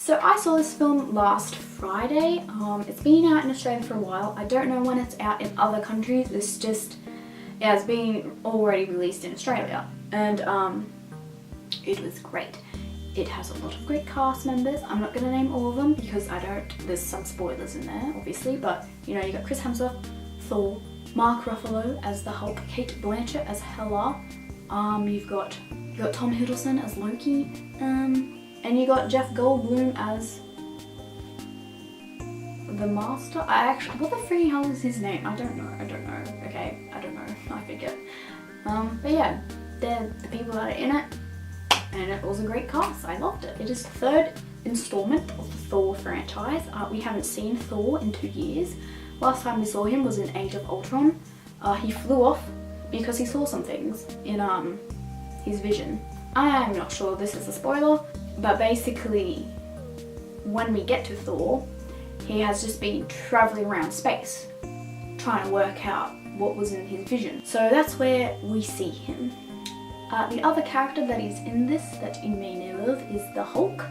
So I saw this film last Friday. It's been out in Australia for a while. I don't know when it's out in other countries. Yeah, it's been already released in Australia, and it was great. It has a lot of great cast members. I'm not going to name all of them because there's some spoilers in there, obviously, but you know, you got Chris Hemsworth, Thor, Mark Ruffalo as the Hulk, Kate Blanchett as Hela, you've got Tom Hiddleston as Loki, and you got Jeff Goldblum as the Master. What the free hell is his name? I don't know, okay, I don't know, I forget. But yeah, they're the people that are in it, and it was a great cast. I loved it. It is the third installment of the Thor franchise. We haven't seen Thor in 2 years. Last time we saw him was in Age of Ultron. He flew off because he saw some things in his vision. I'm not sure this is a spoiler, but basically when we get to Thor, he has just been traveling around space trying to work out what was in his vision. So that's where we see him. The other character that is in this that you may know of is the Hulk.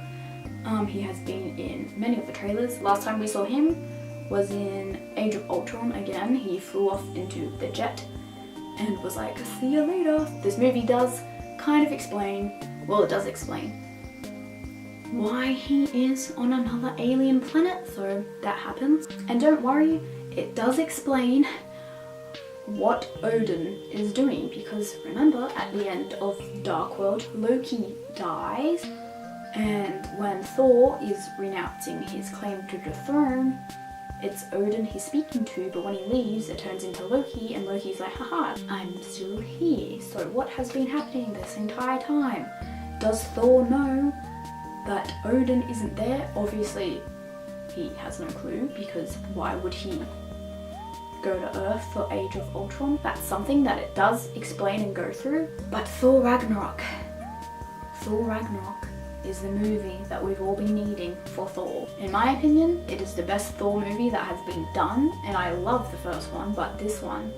He has been in many of the trailers. Last time we saw him was in Age of Ultron again. He flew off into the jet and was like, see you later. This movie does kind of explain, well, it does explain why he is on another alien planet, so that happens. And don't worry, it does explain what Odin is doing, because remember at the end of Dark World, Loki dies, and when Thor is renouncing his claim to the throne, it's Odin he's speaking to, but when he leaves it turns into Loki, and Loki's like, haha, I'm still here. So what has been happening this entire time? Does Thor know that Odin isn't there? Obviously he has no clue, because why would he go to Earth for Age of Ultron? That's something that it does explain and go through. But Thor Ragnarok is the movie that we've all been needing for Thor. In my opinion, it is the best Thor movie that has been done, and I love the first one, but this one,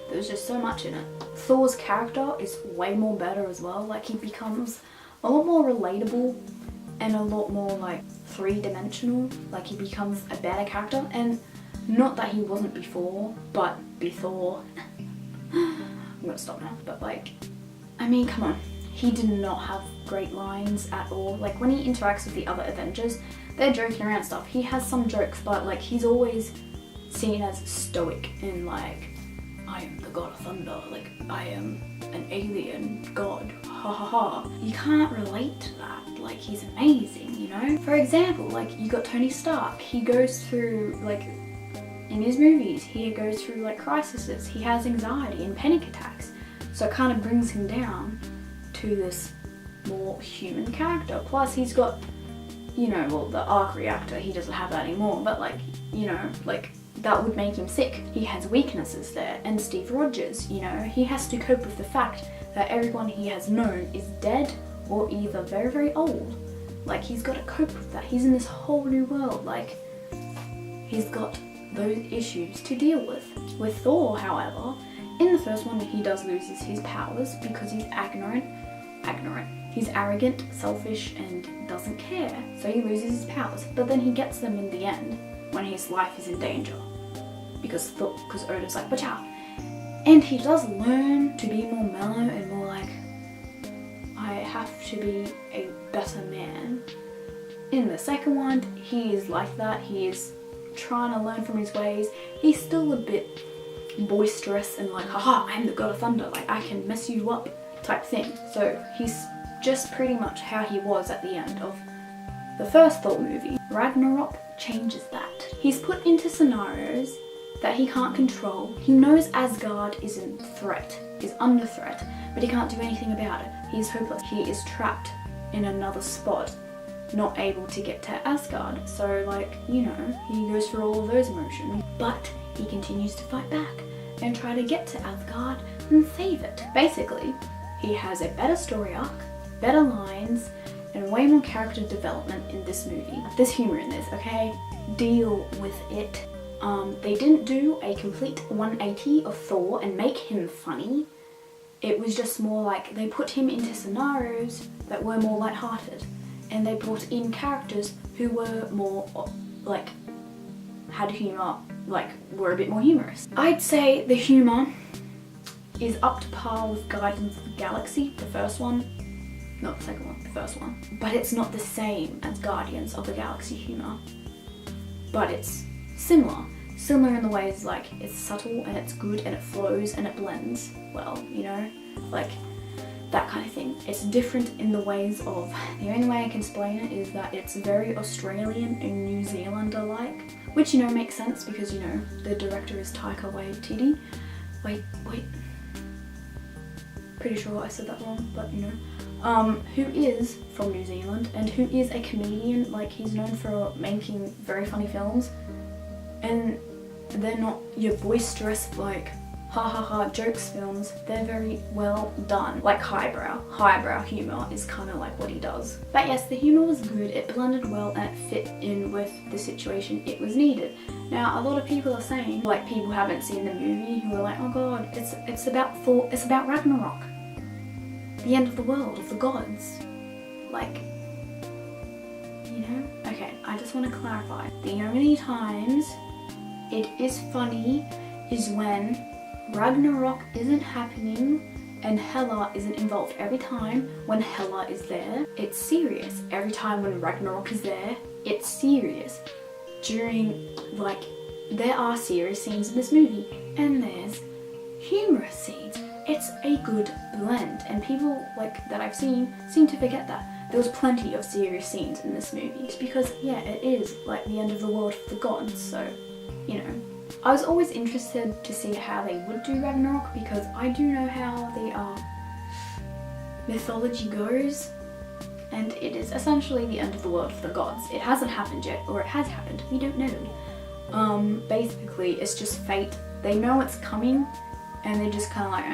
there's just so much in it. Thor's character is way more better as well. Like, he becomes a lot more relatable and a lot more like three-dimensional. Like, he becomes a better character, and not that he wasn't before, but before I'm gonna stop now, but like, I mean, come on, he did not have great lines at all. Like, when he interacts with the other Avengers, they're joking around and stuff. He has some jokes, but like, he's always seen as stoic and like, I am the god of thunder, like, I am an alien god, ha ha ha. You can't relate to that. Like, he's amazing, you know? For example, like, you got Tony Stark. He goes through, like, in his movies, he goes through like crises. He has anxiety and panic attacks. So it kind of brings him down to this more human character. Plus he's got, you know, well, the arc reactor, he doesn't have that anymore, but like, you know, like, that would make him sick. He has weaknesses there. And Steve Rogers, you know, he has to cope with the fact that everyone he has known is dead or either very, very old. Like, he's got to cope with that. He's in this whole new world. Like, he's got those issues to deal with. With Thor, however, in the first one, he does lose his powers because he's ignorant. He's arrogant, selfish, and doesn't care. So he loses his powers. But then he gets them in the end when his life is in danger. Because Odin's like, watch out. And he does learn to be more mellow and more like, I have to be a better man. In the second one, he is like that. He is trying to learn from his ways. He's still a bit boisterous and like, haha, I'm the god of thunder, like, I can mess you up type thing. So he's just pretty much how he was at the end of the first Thor movie. Ragnarok changes that. He's put into scenarios that he can't control. He knows Asgard is in threat, is under threat, but he can't do anything about it. He's hopeless. He is trapped in another spot, not able to get to Asgard. So like, you know, he goes through all of those emotions, but he continues to fight back and try to get to Asgard and save it. Basically, he has a better story arc, better lines, and way more character development in this movie. There's humor in this, okay? Deal with it. They didn't do a complete 180 of Thor and make him funny. It was just more like they put him into scenarios that were more lighthearted. and they brought in characters who were more like had humour, like were a bit more humorous. I'd say the humour is up to par with Guardians of the Galaxy, the first one. Not the second one, the first one. But it's not the same as Guardians of the Galaxy humour. But it's similar. Similar in the ways like it's subtle and it's good and it flows and it blends well, you know? Like that kind of thing. It's different in the ways of, the only way I can explain it is that it's very Australian and New Zealander-like. Which, you know, makes sense because, you know, the director is Taika Waititi. Wait. Pretty sure I said that wrong, but you know. Who is from New Zealand and who is a comedian. Like, he's known for making very funny films, and they're not your boisterous like ha ha ha jokes films. They're very well done, like highbrow humor is kind of like what he does. But yes, the humor was good, it blended well and it fit in with the situation it was needed. Now a lot of people are saying, like people who haven't seen the movie, who are like, oh god, it's about Thor, it's about Ragnarok, the end of the world, of the gods. Like, you know? Okay, I just want to clarify. The only times it is funny is when Ragnarok isn't happening and Hela isn't involved. Every time when Hela is there, it's serious. Every time when Ragnarok is there, it's serious. During, like, there are serious scenes in this movie and there's humorous scenes. It's a good blend, and people like that I've seen seem to forget that. There was plenty of serious scenes in this movie because, yeah, it is like the end of the world for the gods, so, you know. I was always interested to see how they would do Ragnarok because I do know how the mythology goes, and it is essentially the end of the world for the gods. It hasn't happened yet, or it has happened, we don't know. Basically it's just fate. They know it's coming and they're just kind of like,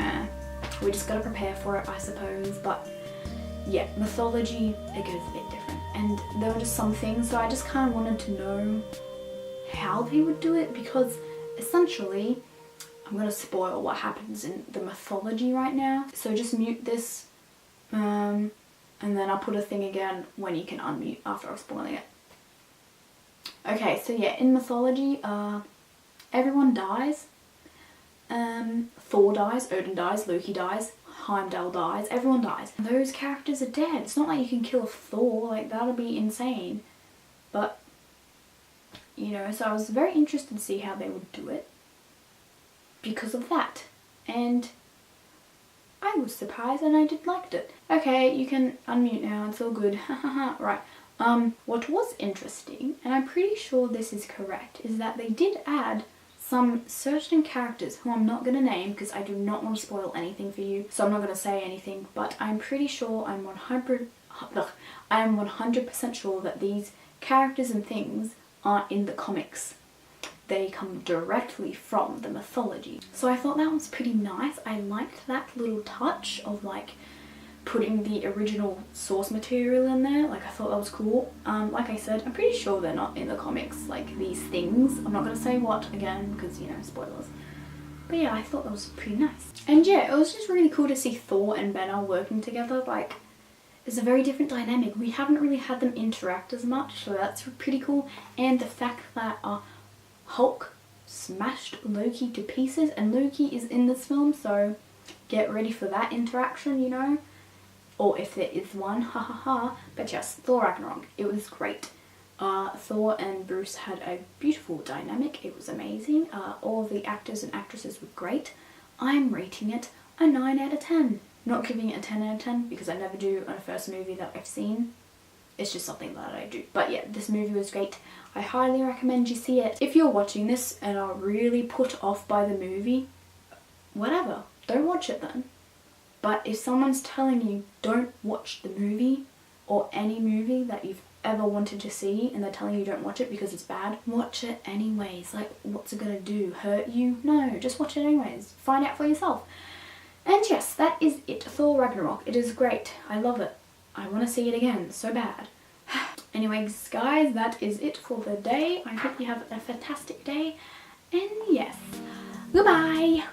we just gotta prepare for it, I suppose. But yeah, mythology, it goes a bit different, and there were just some things that I just kind of wanted to know how they would do it, because essentially, I'm going to spoil what happens in the mythology right now, so just mute this, and then I'll put a thing again when you can unmute after I'm spoiling it. Okay, so yeah, in mythology, everyone dies. Thor dies, Odin dies, Loki dies, Heimdall dies, everyone dies. Those characters are dead. It's not like you can kill Thor, like that'll be insane. But, you know, so I was very interested to see how they would do it because of that. And I was surprised and I did liked it. Okay, you can unmute now, it's all good. Right. What was interesting, and I'm pretty sure this is correct, is that they did add some certain characters who I'm not going to name because I do not want to spoil anything for you, so I'm not going to say anything, but I'm pretty sure, I'm 100% sure that these characters and things aren't in the comics. They come directly from the mythology. So I thought that was pretty nice. I liked that little touch of like putting the original source material in there. Like, I thought that was cool. Like I said, I'm pretty sure they're not in the comics, like these things. I'm not going to say what again because, you know, spoilers. But yeah, I thought that was pretty nice. And yeah, it was just really cool to see Thor and Banner working together. Like, it's a very different dynamic. We haven't really had them interact as much, so that's pretty cool. And the fact that Hulk smashed Loki to pieces, and Loki is in this film, so get ready for that interaction, you know. Or if there is one, ha ha ha. But yes, Thor Ragnarok, it was great. Thor and Bruce had a beautiful dynamic. It was amazing. All of the actors and actresses were great. I'm rating it a 9 out of 10. Not giving it a 10 out of 10 because I never do on a first movie that I've seen. It's just something that I do. But yeah, this movie was great. I highly recommend you see it. If you're watching this and are really put off by the movie, whatever, don't watch it then. But if someone's telling you don't watch the movie or any movie that you've ever wanted to see and they're telling you don't watch it because it's bad, watch it anyways. Like, what's it gonna do? Hurt you? No, just watch it anyways. Find out for yourself. And yes, that is it. Thor Ragnarok. It is great. I love it. I want to see it again so bad. Anyways, guys, that is it for the day. I hope you have a fantastic day. And yes, goodbye!